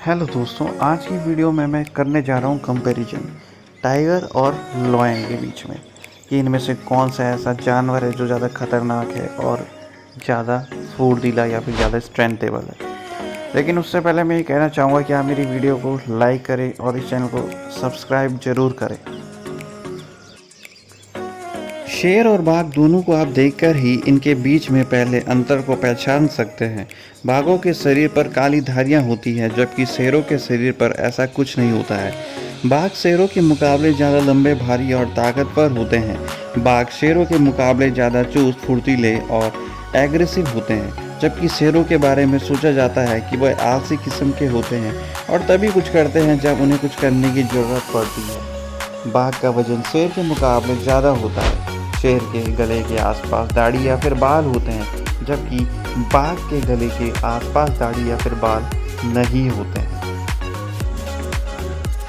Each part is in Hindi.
हेलो दोस्तों, आज की वीडियो में मैं करने जा रहा हूँ कंपैरिजन टाइगर और लॉयन के बीच में कि इनमें से कौन सा ऐसा जानवर है जो ज़्यादा खतरनाक है और ज़्यादा फुर्तीला या फिर ज़्यादा स्ट्रेंथेबल है। लेकिन उससे पहले मैं ये कहना चाहूँगा कि आप मेरी वीडियो को लाइक करें और इस चैनल को सब्सक्राइब ज़रूर करें। शेर और बाघ दोनों को आप देखकर ही इनके बीच में पहले अंतर को पहचान सकते हैं। बाघों के शरीर पर काली धारियां होती हैं, जबकि शेरों के शरीर पर ऐसा कुछ नहीं होता है। बाघ शेरों के मुकाबले ज़्यादा लंबे, भारी और ताकतवर होते हैं। बाघ शेरों के मुकाबले ज़्यादा चुस्त, फुर्तीले और एग्रेसिव होते हैं, जबकि शेरों के बारे में सोचा जाता है कि वह आलसी किस्म के होते हैं और तभी कुछ करते हैं जब उन्हें कुछ करने की ज़रूरत पड़ती है। बाघ का वजन शेर के मुकाबले ज़्यादा होता है। शेर के गले के आसपास दाढ़ी या फिर बाल होते हैं, जबकि बाघ के गले के आसपास दाढ़ी या फिर बाल नहीं होते हैं।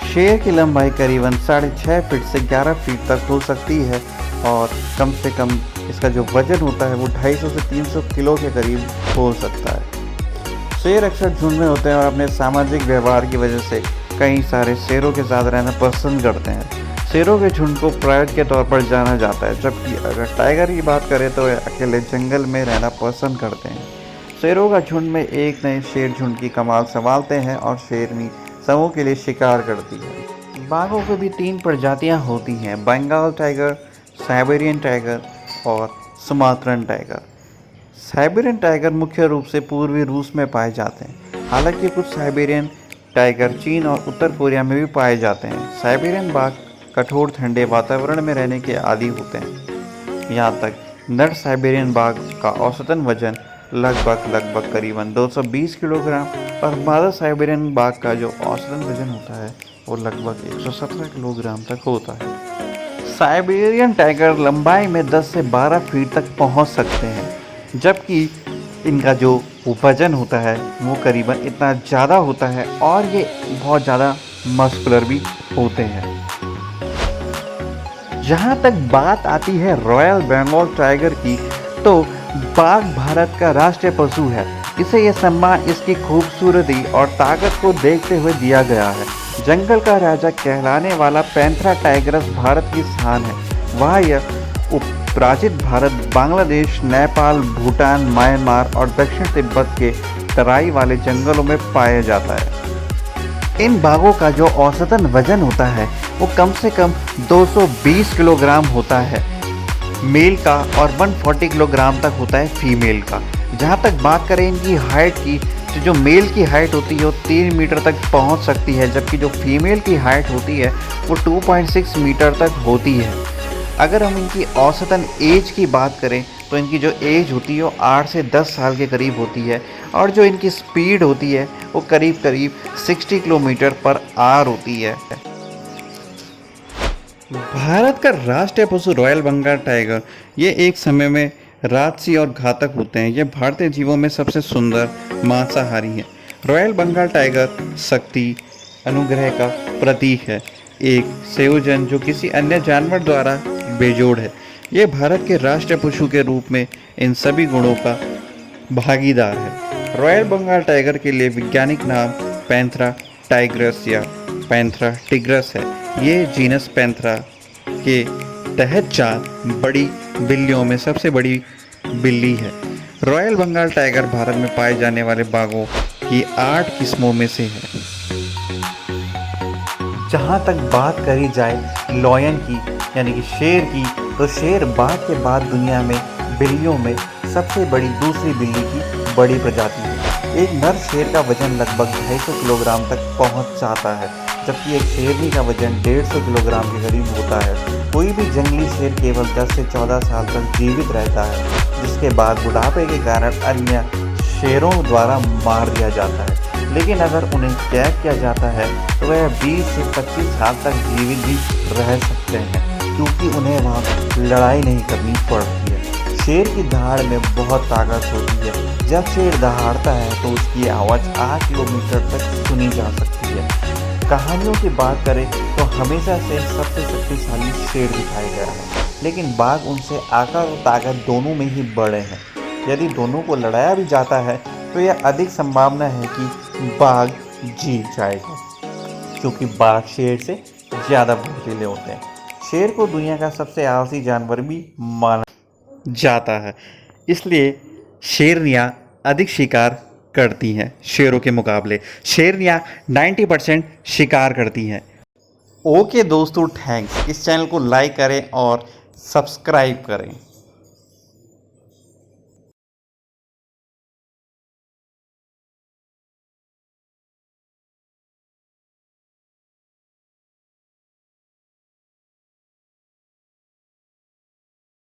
शेर की लंबाई करीबन 6.5 फीट से 11 फीट तक हो सकती है और कम से कम इसका जो वजन होता है वो 250 से 300 किलो के करीब हो सकता है। शेर अक्सर झुंड में होते हैं और अपने सामाजिक व्यवहार की वजह से कई सारे शेरों के साथ रहना पसंद करते हैं। शेरों के झुंड को प्राइड के तौर पर जाना जाता है, जबकि अगर टाइगर की बात करें तो वे अकेले जंगल में रहना पसंद करते हैं। शेरों का झुंड में एक नए शेर झुंड की कमाल संभालते हैं और शेरनी समूह के लिए शिकार करती है। बाघों की भी 3 प्रजातियां होती हैं: बंगाल टाइगर, साइबेरियन टाइगर और सुमात्रन टाइगर। साइबेरियन टाइगर मुख्य रूप से पूर्वी रूस में पाए जाते हैं, हालांकि कुछ साइबेरियन टाइगर चीन और उत्तर कोरिया में भी पाए जाते हैं। साइबेरियन बाघ कठोर ठंडे वातावरण में रहने के आदी होते हैं। यहाँ तक नर साइबेरियन बाघ का औसतन वजन लगभग करीबन 220 किलोग्राम और मादा साइबेरियन बाघ का जो औसतन वजन होता है वो लगभग 117 किलोग्राम तक होता है। साइबेरियन टाइगर लंबाई में 10 से 12 फीट तक पहुँच सकते हैं, जबकि इनका जो वजन होता है वो करीबन इतना ज़्यादा होता है और ये बहुत ज़्यादा मस्कुलर भी होते हैं। जहाँ तक बात आती है रॉयल बंगाल टाइगर की, तो बाघ भारत का राष्ट्रीय पशु है। इसे यह सम्मान इसकी खूबसूरती और ताकत को देखते हुए दिया गया है। जंगल का राजा कहलाने वाला पैंथरा टाइगरस भारत की शान है। वह यह उपराजित भारत, बांग्लादेश, नेपाल, भूटान, म्यांमार और दक्षिण तिब्बत के तराई वाले जंगलों में पाया जाता है। इन बाघों का जो औसतन वजन होता है वो कम से कम 220 किलोग्राम होता है मेल का और 140 किलोग्राम तक होता है फीमेल का। जहाँ तक बात करें इनकी हाइट की, तो जो मेल की हाइट होती है वो 3 मीटर तक पहुँच सकती है, जबकि जो फीमेल की हाइट होती है वो 2.6 मीटर तक होती है। अगर हम इनकी औसतन एज की बात करें तो इनकी जो एज होती है वो 8 से 10 साल के करीब होती है और जो इनकी स्पीड होती है वो करीब 60 किलोमीटर पर आवर होती है। भारत का राष्ट्रीय पशु रॉयल बंगाल टाइगर ये एक समय में राजसी और घातक होते हैं। ये भारतीय जीवों में सबसे सुंदर मांसाहारी है। रॉयल बंगाल टाइगर शक्ति, अनुग्रह का प्रतीक है, एक संयोजन जो किसी अन्य जानवर द्वारा बेजोड़ है। ये भारत के राष्ट्रीय पशु के रूप में इन सभी गुणों का भागीदार है। रॉयल बंगाल टाइगर के लिए वैज्ञानिक नाम पैंथरा टाइग्रस या पैंथरा टिग्रस है। ये जीनस पैंथरा के तहत 4 बड़ी बिल्लियों में सबसे बड़ी बिल्ली है। रॉयल बंगाल टाइगर भारत में पाए जाने वाले बाघों की 8 किस्मों में से है। जहाँ तक बात करी जाए लॉयन की यानी कि शेर की, तो शेर बाघ के बाद दुनिया में बिल्लियों में सबसे बड़ी दूसरी बिल्ली की बड़ी प्रजाति है। एक नर शेर का वजन लगभग 250 किलोग्राम तक पहुंच जाता है, जबकि एक शेरनी का वजन 150 किलोग्राम के करीब होता है। कोई भी जंगली शेर केवल 10 से 14 साल तक जीवित रहता है, जिसके बाद बुढ़ापे के कारण अन्य शेरों द्वारा मार दिया जाता है। लेकिन अगर उन्हें कैद किया जाता है तो वह 20 से 25 साल तक जीवित भी रह सकते हैं, क्योंकि उन्हें वहाँ लड़ाई नहीं करनी पड़ती है। शेर की दहाड़ में बहुत ताकत होती है। जब शेर दहाड़ता है तो उसकी आवाज़ 8 किलोमीटर तक सुनी जा सकती है। कहानियों की बात करें तो हमेशा से सबसे शक्तिशाली शेर दिखाया गया है, लेकिन बाघ उनसे आकार और ताकत दोनों में ही बड़े हैं। यदि दोनों को लड़ाया भी जाता है तो यह अधिक संभावना है कि बाघ जीत जाएगा, क्योंकि बाघ शेर से ज़्यादा भड़कीले होते हैं। शेर को दुनिया का सबसे आलसी जानवर भी माना जाता है, इसलिए शेरनियाँ अधिक शिकार करती हैं। शेरों के मुकाबले शेरनियाँ 90% शिकार करती हैं। ओके दोस्तों, थैंक्स। इस चैनल को लाइक करें और सब्सक्राइब करें।